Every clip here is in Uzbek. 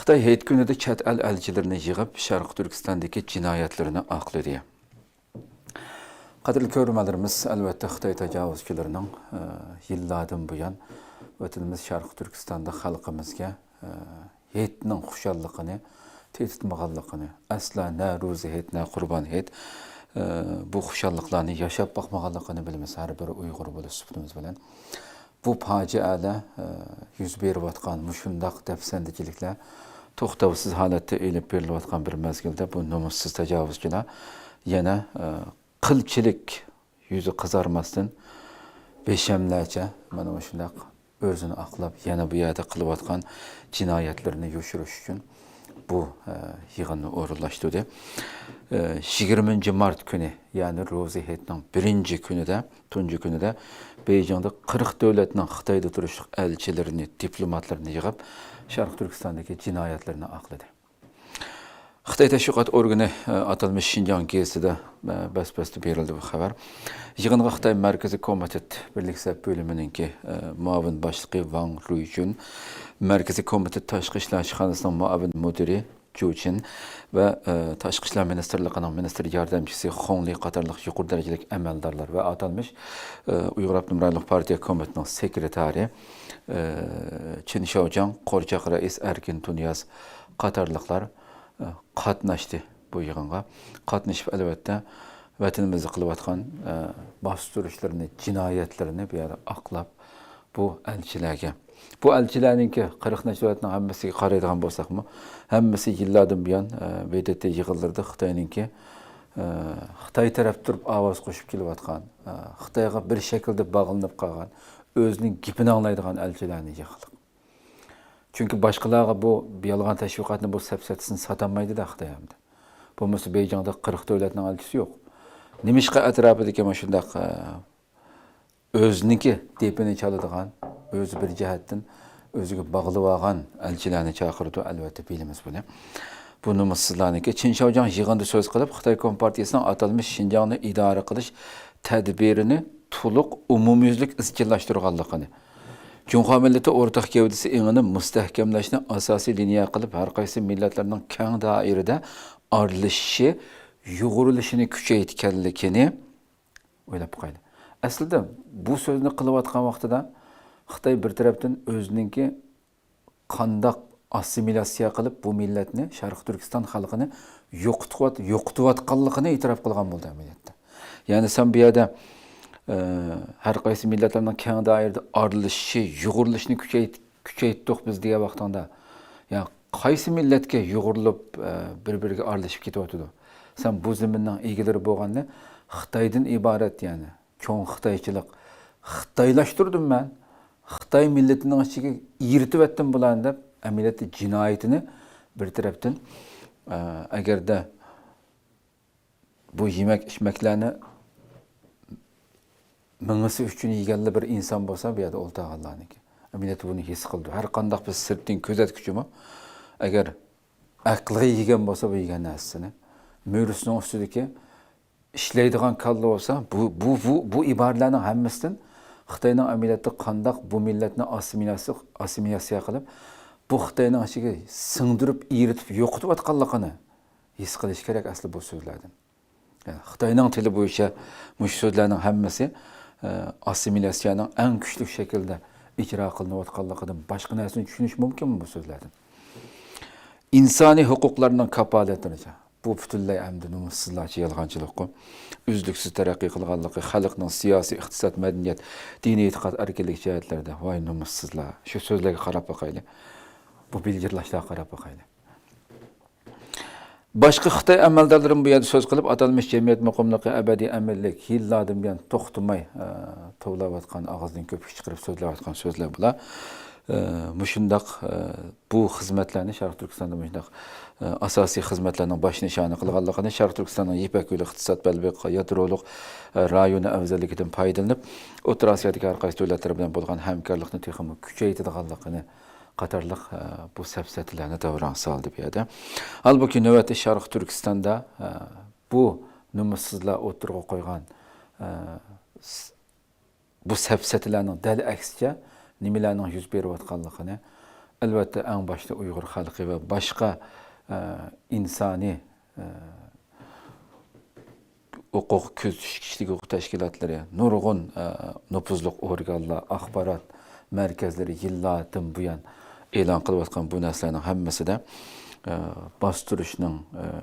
Xitay heyet günüde chet el elçilerini yığıp Şarkı Türkistan'daki cinayetlerini akladı. Qadrli görürmelerimiz elbette Xitay tecavüzçülerinin yıllardan bu yan vatanımız Şarkı Türkistan'da halkımızga heyetinin xuşallıqını, tehditmağanlıqını, asla ne ruzi heyet, ne kurban heyet bu xuşallıqlarını yaşap bakmağanlıqını bilmez her bir Uygur bulu sübutumuz bilen. Bu facialar yüz berip atkan muşundaq dəfsəndiciliklər toxtavsız halətdə elib berilib atkan bir mezgildə bu numussuz təcavüzçülər yana qılçilik yüzü qızarmasdan beşəmlərcə mana şundaq özünü aqlab yana bu yerdə qılıb atkan cinayətlərini yoşuruş üçün bu yığını orunlaşdırdı. 20 Mart günü, yani Rozi Heyet'nin birinci günü de, tuncu günü de Beycan'da 40 devletinin Xitay'da turuşluq elçilerini, diplomatlarını yığıp Şarkı Türkistan'daki cinayetlerini akladı. Xitay Təşviqat Organı atılmış Şinjan gezisinde bəs-bəsdə berildi bu xəbər. Yığınğa Xitay Mərkəzi Komitet Birlik bölümünün ki muavin başlığı Wang Ruijun, Mərkəzi Komitet Taşqı İşlər İşxanasının muavin müdiri Juqin ve Taşqı İşlər Ministerliğinin Minister Yardımcısı Xongli qatarlıq yuqur dərəcəlik əməldarlar ve atılmış Uyghur Abdülmüraylık Partiya Komiteti'nin sekretari Çin Şaocan, Qorcaq Reis Erkin Tunyaz qatarlıqlar qatnaşdı bu yığınğa. Qatnaşıp elbette vatanımızı qılıb atqan bastırışlarını, cinayetlerini bir yere aqlab bu elçilərə. Bu elçilərin ki 40 nəşriyyatının həmmisi qaraydıgan bolsaq mı, həmmisi yıllardan buyan BDT yığılırdı Xitayның ki Xitay tərəf durub avaz qoşub kelib atqan, Xitayğa bir şəkildə bağlanıb qalğan, özünün gipini anlaydıgan elçilərini yığılıq. Çünkü başkalarına bu yalğan təşviqatını bu səpsətisini satamaydı da Xitay həmdə. Bu mesela Beycan'da 40 devletinin elçisi yok. Nimişqa ətrafıdakı şundaq özününki depini çalıdığan, özü bir cəhətdən özüge bağlı olğan elçilərini çağırdı elbette bilimiz bunu. Bu numussuzlarnınki Çin Şaocan yığında söz qılıb Xitay Kompartiyasının atılmış Şinjanı idarə qilish tədbirini tuluq umumyüzlük izchillaşdırğanlığını, Cumhuriyet milleti ortak gövdesi eğini müstehkemleşini asasi lineya qılıp her qaysı milletlerinin keng dairede arılışı, yuğuruluşunu küçeytkenlikini oylap qaydı. Aslında bu sözünü qılıb atqan vaqtida Xitay bir tarafdan özününki qandaq assimilasiya qılıp bu milletini, Şarkı Türkistan xalqını yoqtıb atqanlığını itiraf qılğan boldu əməliyyatda. Yani sen bir yerde her qaysı milletlerinin keng dairede arılışı, yuğuruluşunu küçeytdik biz diye vaxtanda. Yani qaysı milletke yuğurulup bir-biriga aralashib ketyapti. Sen bu ziminden ilgileri bolğanda Xitaydan ibaret yani. Çoğun Xitayçılık. Xitaylaştırdım ben. Xitay milletinin içine eritip ettim bulan dep əməliyyatda cinayetini bir taraftan eğer de bu yemek içmeklerini mıngısı üçün yegenli bir insan bolsa bir yerde olta Allah'ınki. Əməliyyatda bunu his qıldı. Her qandaq biz sirttin közetküçü mü? Eğer aklığı yegen bolsa bu yegen nəsini, mürüsünün üstüdeki işleydiğen kallı olsa bu ibarələrin həmməsindən Xitayның əməliyyatda qandaq bu milletini assimilasiya qılıb bu Xitayның içine sındırıp, eritip, yoqutub atqanlığını his qilish kerak aslı bu sözlerden. Yani Xitayның tili bu işe muş sözlerinin həmmisi assimilasiyanın en güçlü şekilde icra qılınıb atqanlığını başqa nərsini düşünüş mümkün mü bu sözlerden? İnsani hukuklarının kapaletini bu bütünlüğü əmdi numussuzlarca yalğancılığı, üzlüksüz tərəqqi qılğanlığı, xalqның siyasi, iqtisad, mədəniyyət, dini etiqad, erkinlik cəhətlərdə vay numussuzlar. Şu sözlərə qarab baxaylı. Bu bilgilaşlara qarab baxaylı. Başqa Xitay əməldarların bu yerdə söz qılıb atalmış cəmiyyət məqamlığı əbədi əməllik yıllardan bir toxtumay tovlab atqan, ağızdan köpük çıxırıb sözləb atqan sözlər bunlar. Muşundaq bu xizmətlərini Şarkı Türkistan'da muşundaq asasi xizmətlərinin baş nişanı qılğanlığını Şarkı Türkistan'ın Yipək Yolu iqtisad bəlbək yadroluq rayonu əvzəllikidən paydalanıb O'rta Asiyadakı hər qaysı dövlətlər bilan bolğan həmkarlıqni texmi küçəytidiganlığını qatarlıq bu səfsətlərini davran saldı bir yerdə. Halbuki növbəti Şarkı Türkistan'da bu numussuzlar oturğa qoyğan bu səfsətlərinin dəli əksicə nimələrinin yüz berib atqanlığını Elbette en başta Uyghur halkı ve başka insani hukuk, kişilik hukuk teşkilatları, nurgun nüfuzluk organlar, axbarat merkezleri yıllardan bu yan e'lon qilayotgan bu narsalarning hammasi de bastırışning,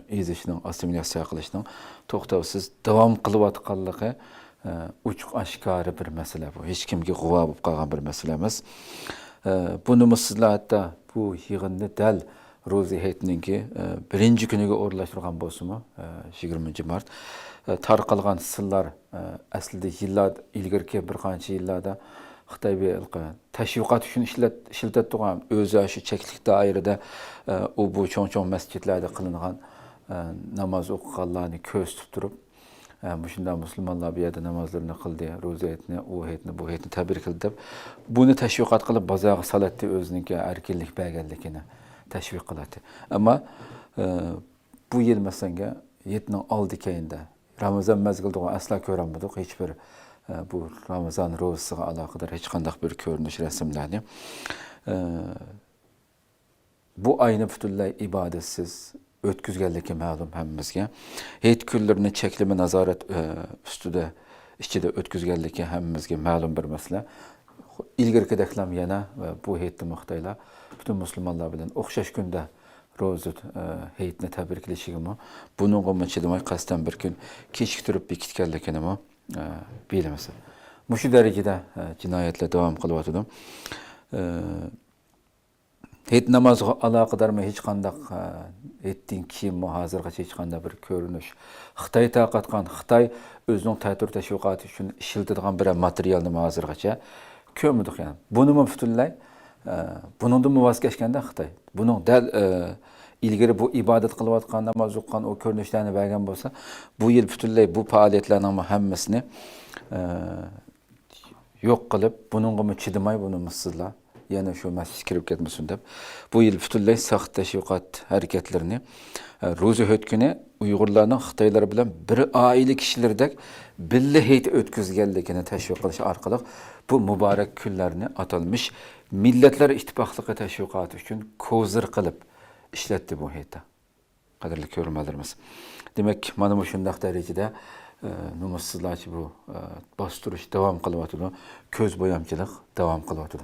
ezishning, assimilyatsiya qilishning to'xtovsiz davom qilayotganligi uchuq oshkora bir masala bu. Hech kimga g'uvo bo'lib qolgan bir masala emas. Buni sizlar hatto bu yig'inni dal Ro'za hayitininki birinchi kuniga o'rlashtirgan bo'lsa-mu, 20 mart tarqalgan sirlar aslida yillar ilgirki bir qancha yillarda Xitoy tashviqot uchun ishlatib turgan o'zi shu cheklik doirada u bu cho'ng masjidlarda qilingan namoz o'qiganlarni ko'z tutib turib, shunday musulmonlar bu yerda namozlarini qildi, ro'za hayitini, u hayitini, bu hayitini tabrik qildi deb buni tashviqot qilib bozorga solatdi, o'zininki erkinlik berganligini tashviq qiladi. Ammo bu yil masalan yetning oldi keyinda Ramazon mezgilida asla ko'rolmadik hech bir bu Ramazon ro'zasiga aloqador hech qanday bir ko'rinish rasmlarni. Bu ayni butunlay ibodatsiz o'tkazganligi ma'lum hammamizga. Hayit kunlarini cheklama nazorat ustida ichida o'tkazganligi hammamizga ma'lum bir masala. İlgirkideklam yana bu hayitni muhtaylar bütün musulmonlar bilan o'xshash kunda ro'za hayitni tabriklashigimi, buningga chidamay qasddan bir kun kechiktirib bekitganligini bilamiz. Mushu darajada jinoyatlar davom qilyotdi. Hayit namoziga aloqadormi hech qanday hayitdan keyin hozirgacha hech qanday bir ko'rinish. Xitoy taqatgan, Xitoy o'zining ta'tir tashviqoti uchun ishlatadigan bir materialni hozirgacha ko'rmadik yani. Buni butunlay buningdan voz kechganda Xitoy buning dal ilgari bu ibodat qilayotgan, namoz o'qigan o ko'rinishlarni bergan bo'lsa, bu yil butunlay bu faoliyatlarning hammasini yo'q qilib, buningga chidamay buni sizlar yana shu masjidga kirib ketmasin deb bu yil butunlay saxt tashviqot harakatlarini ro'za o'tkuni Uyg'urlarning Xitoylar bilan bir oila kishilardek birga hayit o'tkazganligini tashviq qilish orqali bu muborak kunlarni atalmış Milletler İttifaqlığı təşviqatı üçün kozir qilib ishlatdi bu hayitda. Qadrli ko'rmalarimiz. Demak, mana bu shundaq darajada nomussizlarcha bu bostirish davom qilyapti, ko'z bo'yamchilik davom qilyapti.